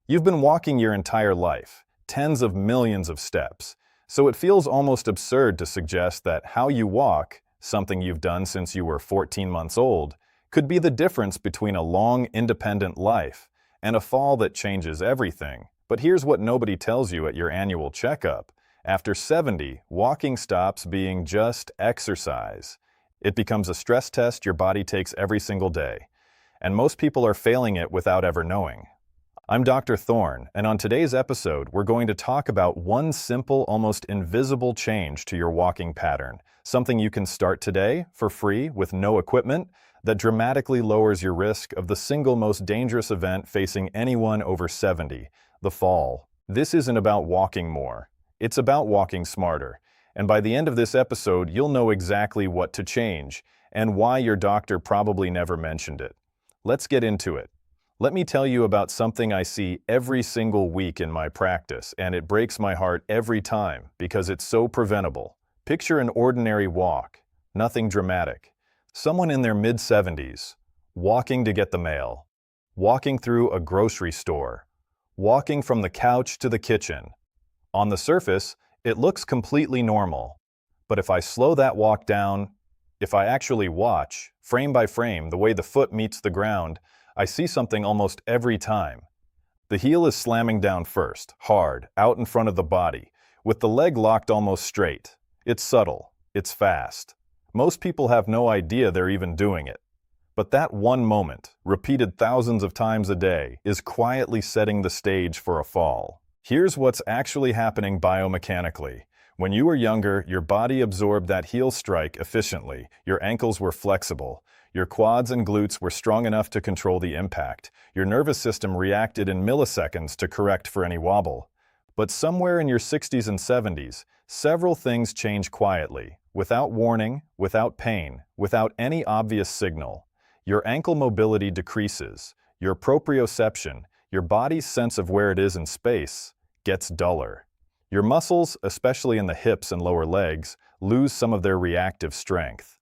You've been walking your entire life, tens of millions of steps, so it feels almost absurd to suggest that how you walk, something you've done since you were 14 months old, could be the difference between a long, independent life and a fall that changes everything. But here's what nobody tells you at your annual checkup. After 70, walking stops being just exercise. It becomes a stress test your body takes every single day, and most people are failing it without ever knowing. I'm Dr. Thorne, and on today's episode, we're going to talk about one simple, almost invisible change to your walking pattern, something you can start today for free with no equipment that dramatically lowers your risk of the single most dangerous event facing anyone over 70, the fall. This isn't about walking more. It's about walking smarter. And by the end of this episode, you'll know exactly what to change and why your doctor probably never mentioned it. Let's get into it. Let me tell you about something I see every single week in my practice, and it breaks my heart every time because it's so preventable. Picture an ordinary walk, nothing dramatic. Someone in their mid-70s, walking to get the mail, walking through a grocery store, walking from the couch to the kitchen. On the surface, it looks completely normal. But if I slow that walk down, if I actually watch, frame by frame, the way the foot meets the ground, I see something almost every time. The heel is slamming down first, hard, out in front of the body, with the leg locked almost straight. It's subtle. It's fast. Most people have no idea they're even doing it. But that one moment, repeated thousands of times a day, is quietly setting the stage for a fall. Here's what's actually happening biomechanically. When you were younger, your body absorbed that heel strike efficiently. Your ankles were flexible. Your quads and glutes were strong enough to control the impact. Your nervous system reacted in milliseconds to correct for any wobble. But somewhere in your 60s and 70s, several things change quietly, without warning, without pain, without any obvious signal. Your ankle mobility decreases. Your proprioception, your body's sense of where it is in space, gets duller. Your muscles, especially in the hips and lower legs, lose some of their reactive strength.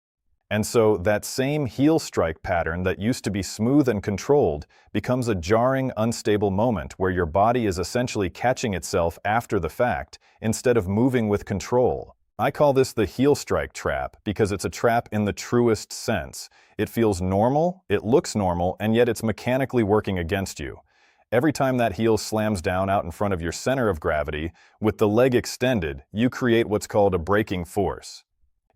And so that same heel strike pattern that used to be smooth and controlled becomes a jarring, unstable moment where your body is essentially catching itself after the fact instead of moving with control. I call this the heel strike trap because it's a trap in the truest sense. It feels normal, it looks normal, and yet it's mechanically working against you. Every time that heel slams down out in front of your center of gravity, with the leg extended, you create what's called a braking force.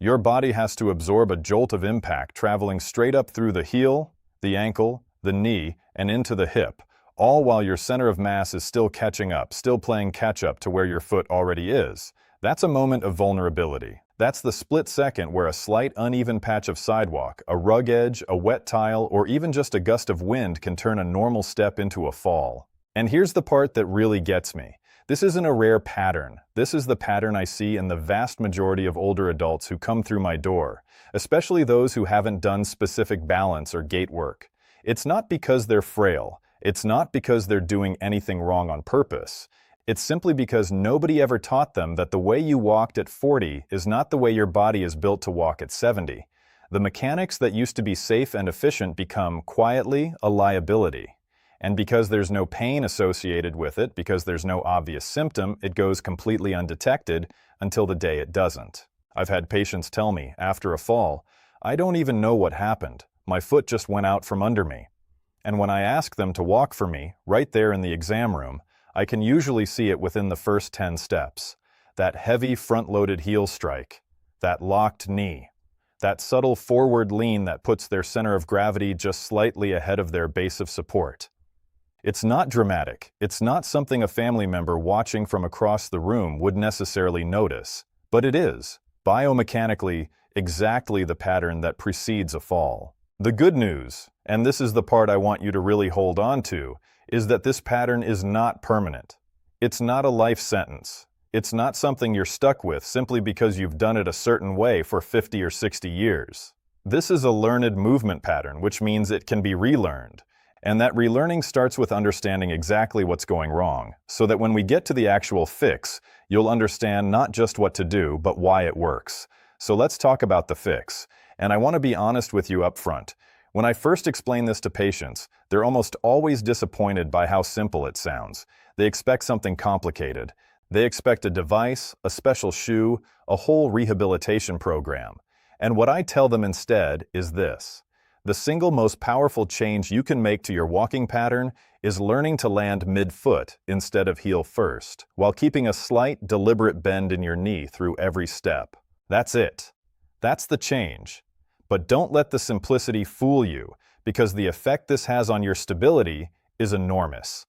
Your body has to absorb a jolt of impact traveling straight up through the heel, the ankle, the knee, and into the hip, all while your center of mass is still catching up, still playing catch-up to where your foot already is. That's a moment of vulnerability. That's the split second where a slight uneven patch of sidewalk, a rug edge, a wet tile, or even just a gust of wind can turn a normal step into a fall. And here's the part that really gets me. This isn't a rare pattern. This is the pattern I see in the vast majority of older adults who come through my door, especially those who haven't done specific balance or gait work. It's not because they're frail. It's not because they're doing anything wrong on purpose. It's simply because nobody ever taught them that the way you walked at 40 is not the way your body is built to walk at 70. The mechanics that used to be safe and efficient become quietly a liability. And because there's no pain associated with it, because there's no obvious symptom, it goes completely undetected until the day it doesn't. I've had patients tell me, after a fall, I don't even know what happened. My foot just went out from under me. And when I ask them to walk for me, right there in the exam room, I can usually see it within the first 10 steps. That heavy front-loaded heel strike, that locked knee, that subtle forward lean that puts their center of gravity just slightly ahead of their base of support. It's not dramatic. It's not something a family member watching from across the room would necessarily notice. But it is, biomechanically, exactly the pattern that precedes a fall. The good news, and this is the part I want you to really hold on to, is that this pattern is not permanent. It's not a life sentence. It's not something you're stuck with simply because you've done it a certain way for 50 or 60 years. This is a learned movement pattern, which means it can be relearned. And that relearning starts with understanding exactly what's going wrong, so that when we get to the actual fix, you'll understand not just what to do, but why it works. So let's talk about the fix. And I want to be honest with you up front. When I first explain this to patients, they're almost always disappointed by how simple it sounds. They expect something complicated. They expect a device, a special shoe, a whole rehabilitation program. And what I tell them instead is this. The single most powerful change you can make to your walking pattern is learning to land mid-foot instead of heel first, while keeping a slight, deliberate bend in your knee through every step. That's it. That's the change. But don't let the simplicity fool you, because the effect this has on your stability is enormous.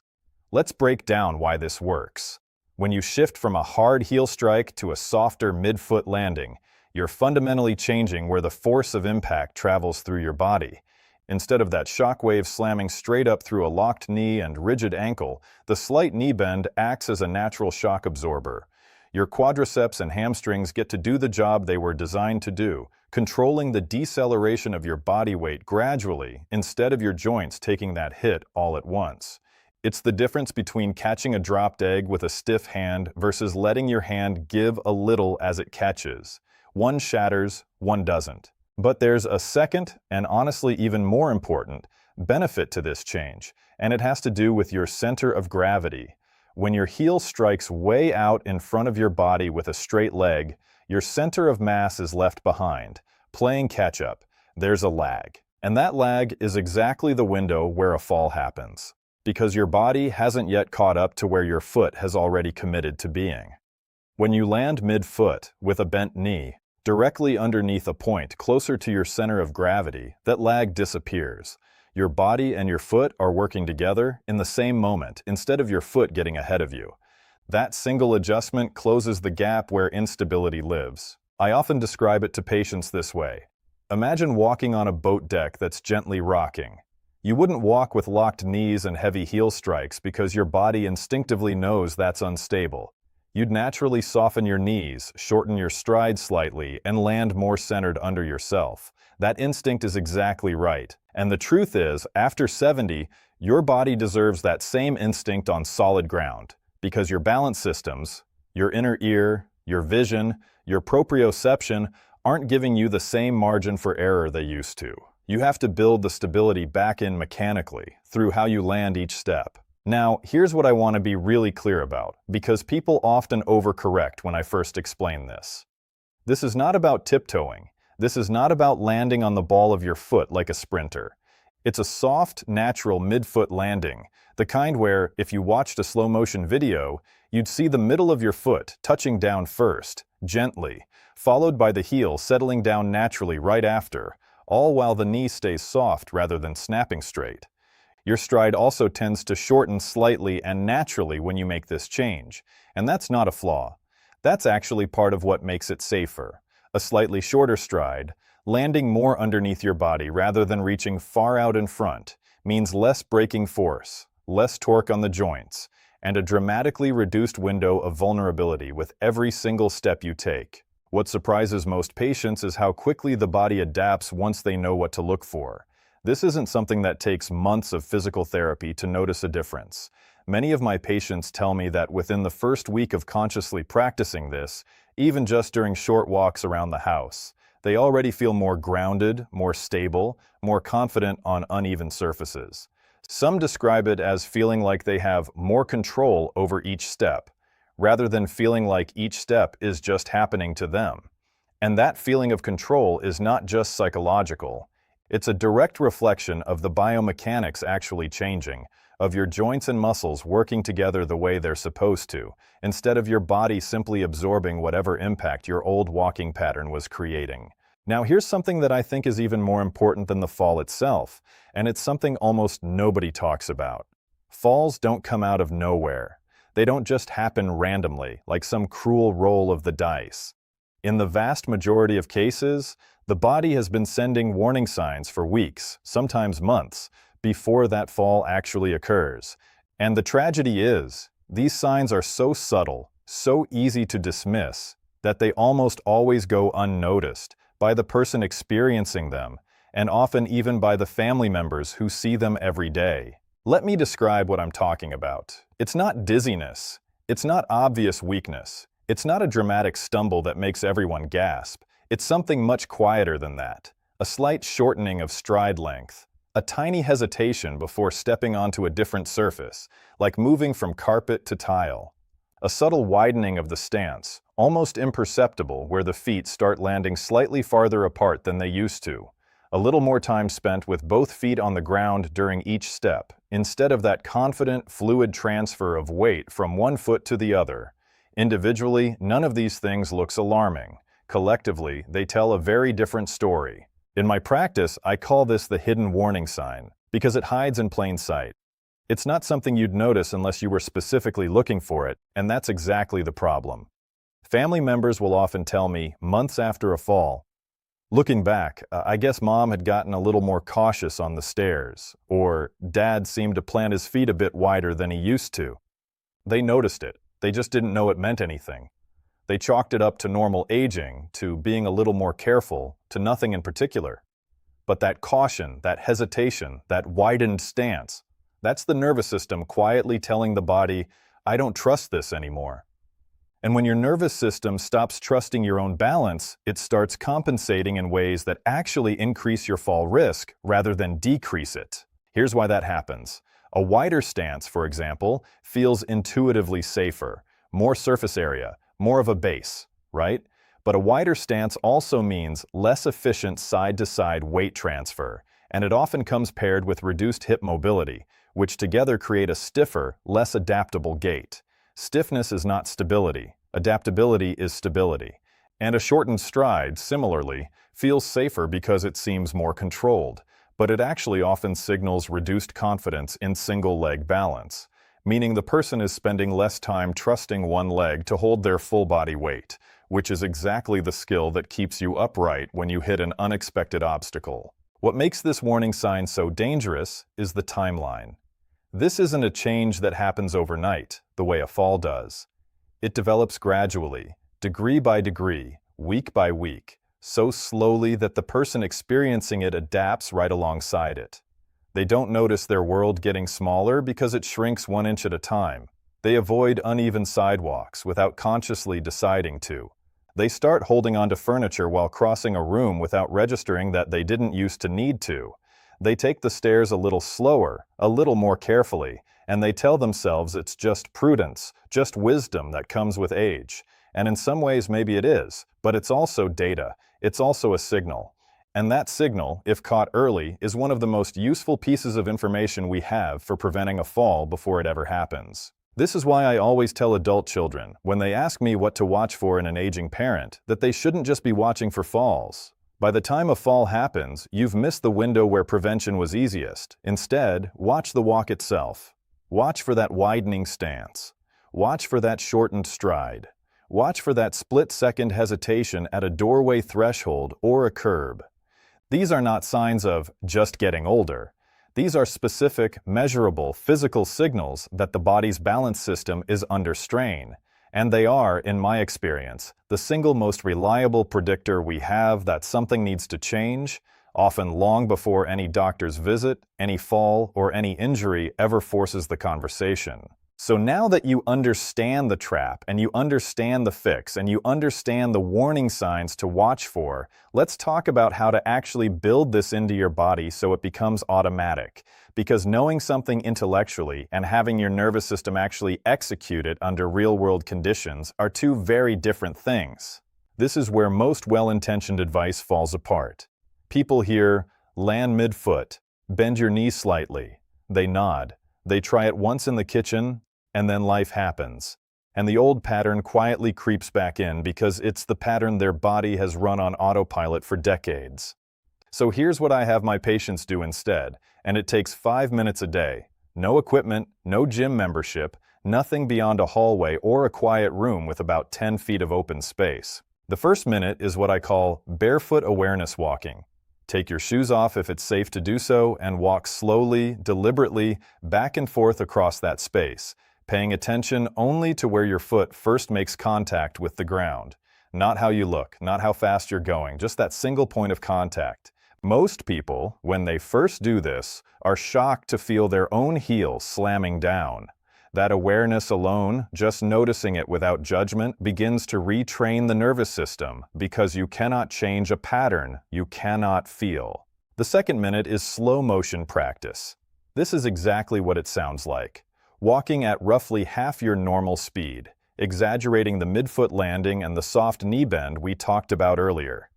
Let's break down why this works. When you shift from a hard heel strike to a softer mid-foot landing, you're fundamentally changing where the force of impact travels through your body. Instead of that shockwave slamming straight up through a locked knee and rigid ankle, the slight knee bend acts as a natural shock absorber. Your quadriceps and hamstrings get to do the job they were designed to do, controlling the deceleration of your body weight gradually instead of your joints taking that hit all at once. It's the difference between catching a dropped egg with a stiff hand versus letting your hand give a little as it catches. One shatters, one doesn't. But there's a second, and honestly even more important, benefit to this change, and it has to do with your center of gravity. When your heel strikes way out in front of your body with a straight leg, your center of mass is left behind, playing catch-up. There's a lag. And that lag is exactly the window where a fall happens, because your body hasn't yet caught up to where your foot has already committed to being. When you land mid-foot with a bent knee, directly underneath a point closer to your center of gravity, that lag disappears. Your body and your foot are working together in the same moment instead of your foot getting ahead of you. That single adjustment closes the gap where instability lives. I often describe it to patients this way. Imagine walking on a boat deck that's gently rocking. You wouldn't walk with locked knees and heavy heel strikes because your body instinctively knows that's unstable. You'd naturally soften your knees, shorten your stride slightly, and land more centered under yourself. That instinct is exactly right. And the truth is, after 70, your body deserves that same instinct on solid ground, because your balance systems, your inner ear, your vision, your proprioception aren't giving you the same margin for error they used to. You have to build the stability back in mechanically, through how you land each step. Now, here's what I want to be really clear about, because people often overcorrect when I first explain this. This is not about tiptoeing. This is not about landing on the ball of your foot like a sprinter. It's a soft, natural mid-foot landing, the kind where, if you watched a slow-motion video, you'd see the middle of your foot touching down first, gently, followed by the heel settling down naturally right after, all while the knee stays soft rather than snapping straight. Your stride also tends to shorten slightly and naturally when you make this change, and that's not a flaw. That's actually part of what makes it safer. A slightly shorter stride, landing more underneath your body rather than reaching far out in front, means less braking force, less torque on the joints, and a dramatically reduced window of vulnerability with every single step you take. What surprises most patients is how quickly the body adapts once they know what to look for. This isn't something that takes months of physical therapy to notice a difference. Many of my patients tell me that within the first week of consciously practicing this, even just during short walks around the house, they already feel more grounded, more stable, more confident on uneven surfaces. Some describe it as feeling like they have more control over each step, rather than feeling like each step is just happening to them. And that feeling of control is not just psychological. It's a direct reflection of the biomechanics actually changing, of your joints and muscles working together the way they're supposed to, instead of your body simply absorbing whatever impact your old walking pattern was creating. Now, here's something that I think is even more important than the fall itself, and it's something almost nobody talks about. Falls don't come out of nowhere. They don't just happen randomly, like some cruel roll of the dice. In the vast majority of cases, the body has been sending warning signs for weeks, sometimes months, before that fall actually occurs. And the tragedy is, these signs are so subtle, so easy to dismiss, that they almost always go unnoticed by the person experiencing them, and often even by the family members who see them every day. Let me describe what I'm talking about. It's not dizziness. It's not obvious weakness. It's not a dramatic stumble that makes everyone gasp. It's something much quieter than that. a slight shortening of stride length, a tiny hesitation before stepping onto a different surface, like moving from carpet to tile. A subtle widening of the stance, almost imperceptible where the feet start landing slightly farther apart than they used to. A little more time spent with both feet on the ground during each step, instead of that confident, fluid transfer of weight from one foot to the other. Individually, none of these things looks alarming. Collectively, they tell a very different story. In my practice, I call this the hidden warning sign, because it hides in plain sight. It's not something you'd notice unless you were specifically looking for it, and that's exactly the problem. Family members will often tell me, months after a fall, "Looking back, I guess Mom had gotten a little more cautious on the stairs," or "Dad seemed to plant his feet a bit wider than he used to." They noticed it, they just didn't know it meant anything. They chalked it up to normal aging, to being a little more careful, to nothing in particular. But that caution, that hesitation, that widened stance, that's the nervous system quietly telling the body, "I don't trust this anymore." And when your nervous system stops trusting your own balance, it starts compensating in ways that actually increase your fall risk rather than decrease it. Here's why that happens. A wider stance, for example, feels intuitively safer, more surface area, more of a base, right? But a wider stance also means less efficient side-to-side weight transfer, and it often comes paired with reduced hip mobility, which together create a stiffer, less adaptable gait. Stiffness is not stability. Adaptability is stability. And a shortened stride, similarly, feels safer because it seems more controlled, but it actually often signals reduced confidence in single-leg balance, meaning the person is spending less time trusting one leg to hold their full body weight, which is exactly the skill that keeps you upright when you hit an unexpected obstacle. What makes this warning sign so dangerous is the timeline. This isn't a change that happens overnight, the way a fall does. It develops gradually, degree by degree, week by week, so slowly that the person experiencing it adapts right alongside it. They don't notice their world getting smaller because it shrinks 1 inch at a time. They avoid uneven sidewalks without consciously deciding to. They start holding onto furniture while crossing a room without registering that they didn't used to need to. They take the stairs a little slower, a little more carefully, and they tell themselves it's just prudence, just wisdom that comes with age. And in some ways maybe it is, but it's also data. It's also a signal. And that signal, if caught early, is one of the most useful pieces of information we have for preventing a fall before it ever happens. This is why I always tell adult children, when they ask me what to watch for in an aging parent, that they shouldn't just be watching for falls. By the time a fall happens, you've missed the window where prevention was easiest. Instead, watch the walk itself. Watch for that widening stance. Watch for that shortened stride. Watch for that split-second hesitation at a doorway threshold or a curb. These are not signs of just getting older. These are specific, measurable, physical signals that the body's balance system is under strain. And they are, in my experience, the single most reliable predictor we have that something needs to change, often long before any doctor's visit, any fall, or any injury ever forces the conversation. So now that you understand the trap, and you understand the fix, and you understand the warning signs to watch for, let's talk about how to actually build this into your body so it becomes automatic. Because knowing something intellectually and having your nervous system actually execute it under real-world conditions are two very different things. This is where most well-intentioned advice falls apart. People hear, land mid-foot, bend your knees slightly. They nod. They try it once in the kitchen, and then life happens. And the old pattern quietly creeps back in because it's the pattern their body has run on autopilot for decades. So here's what I have my patients do instead, and it takes 5 minutes a day. No equipment, no gym membership, nothing beyond a hallway or a quiet room with about 10 feet of open space. The first minute is what I call barefoot awareness walking. Take your shoes off if it's safe to do so and walk slowly, deliberately, back and forth across that space, paying attention only to where your foot first makes contact with the ground. Not how you look, not how fast you're going, just that single point of contact. Most people, when they first do this, are shocked to feel their own heel slamming down. That awareness alone, just noticing it without judgment, begins to retrain the nervous system because you cannot change a pattern you cannot feel. The second minute is slow motion practice. This is exactly what it sounds like. Walking at roughly half your normal speed, exaggerating the midfoot landing and the soft knee bend we talked about earlier.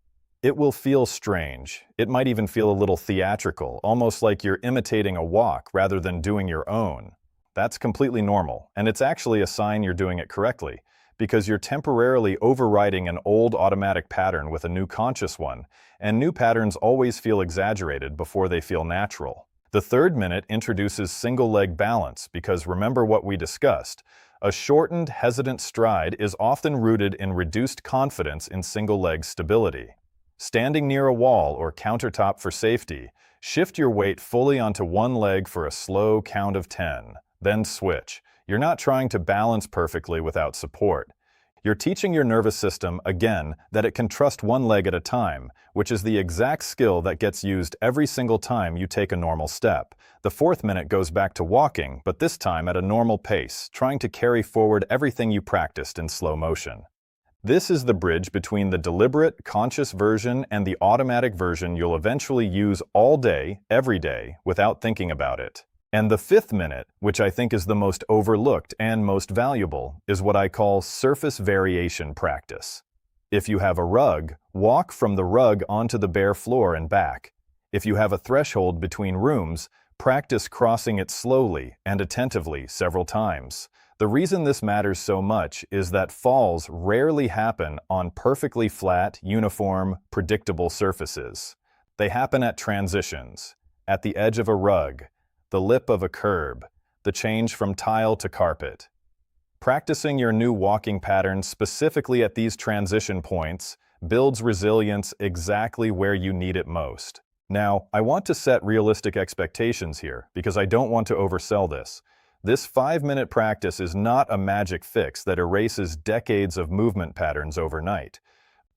It will feel strange. It might even feel a little theatrical, almost like you're imitating a walk rather than doing your own. That's completely normal, and it's actually a sign you're doing it correctly, because you're temporarily overriding an old automatic pattern with a new conscious one, and new patterns always feel exaggerated before they feel natural. The third minute introduces single leg balance because remember what we discussed. A shortened, hesitant stride is often rooted in reduced confidence in single leg stability. Standing near a wall or countertop for safety, shift your weight fully onto one leg for a slow count of 10, then switch. You're not trying to balance perfectly without support. You're teaching your nervous system, again, that it can trust one leg at a time, which is the exact skill that gets used every single time you take a normal step. The fourth minute goes back to walking, but this time at a normal pace, trying to carry forward everything you practiced in slow motion. This is the bridge between the deliberate, conscious version and the automatic version you'll eventually use all day, every day, without thinking about it. And the fifth minute, which I think is the most overlooked and most valuable, is what I call surface variation practice. If you have a rug, walk from the rug onto the bare floor and back. If you have a threshold between rooms, practice crossing it slowly and attentively several times. The reason this matters so much is that falls rarely happen on perfectly flat, uniform, predictable surfaces. They happen at transitions, at the edge of a rug, the lip of a curb, the change from tile to carpet. Practicing your new walking pattern specifically at these transition points builds resilience exactly where you need it most. Now, I want to set realistic expectations here because I don't want to oversell this. This 5-minute practice is not a magic fix that erases decades of movement patterns overnight.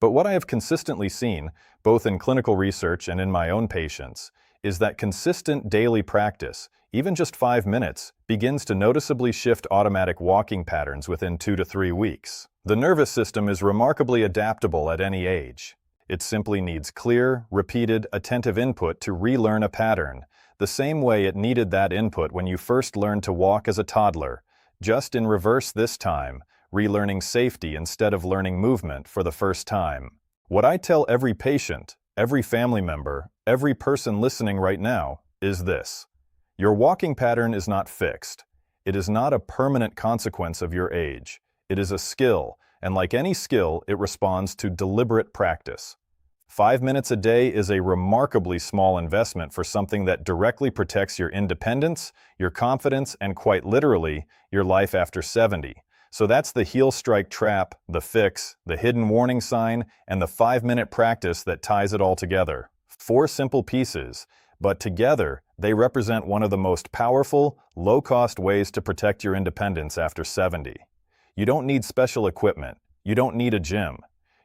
But what I have consistently seen, both in clinical research and in my own patients, is that consistent daily practice, even just 5 minutes, begins to noticeably shift automatic walking patterns within 2 to 3 weeks. The nervous system is remarkably adaptable at any age. It simply needs clear, repeated, attentive input to relearn a pattern, the same way it needed that input when you first learned to walk as a toddler, just in reverse this time, relearning safety instead of learning movement for the first time. What I tell every patient, every family member, every person listening right now, is this. Your walking pattern is not fixed. It is not a permanent consequence of your age. It is a skill, and like any skill, it responds to deliberate practice. 5 minutes a day is a remarkably small investment for something that directly protects your independence, your confidence, and quite literally, your life after 70. So that's the heel strike trap, the fix, the hidden warning sign, and the 5-minute practice that ties it all together. 4 simple pieces, but together, they represent one of the most powerful, low-cost ways to protect your independence after 70. You don't need special equipment. You don't need a gym.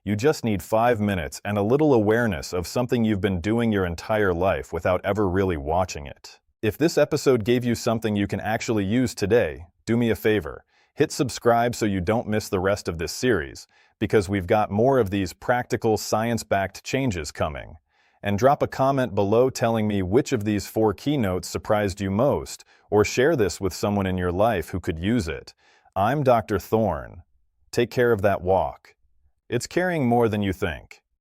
You just need 5 minutes and a little awareness of something you've been doing your entire life without ever really watching it. If this episode gave you something you can actually use today, do me a favor. Hit subscribe so you don't miss the rest of this series, because we've got more of these practical, science-backed changes coming. And drop a comment below telling me which of these 4 keynotes surprised you most, or share this with someone in your life who could use it. I'm Dr. Thorne. Take care of that walk. It's carrying more than you think.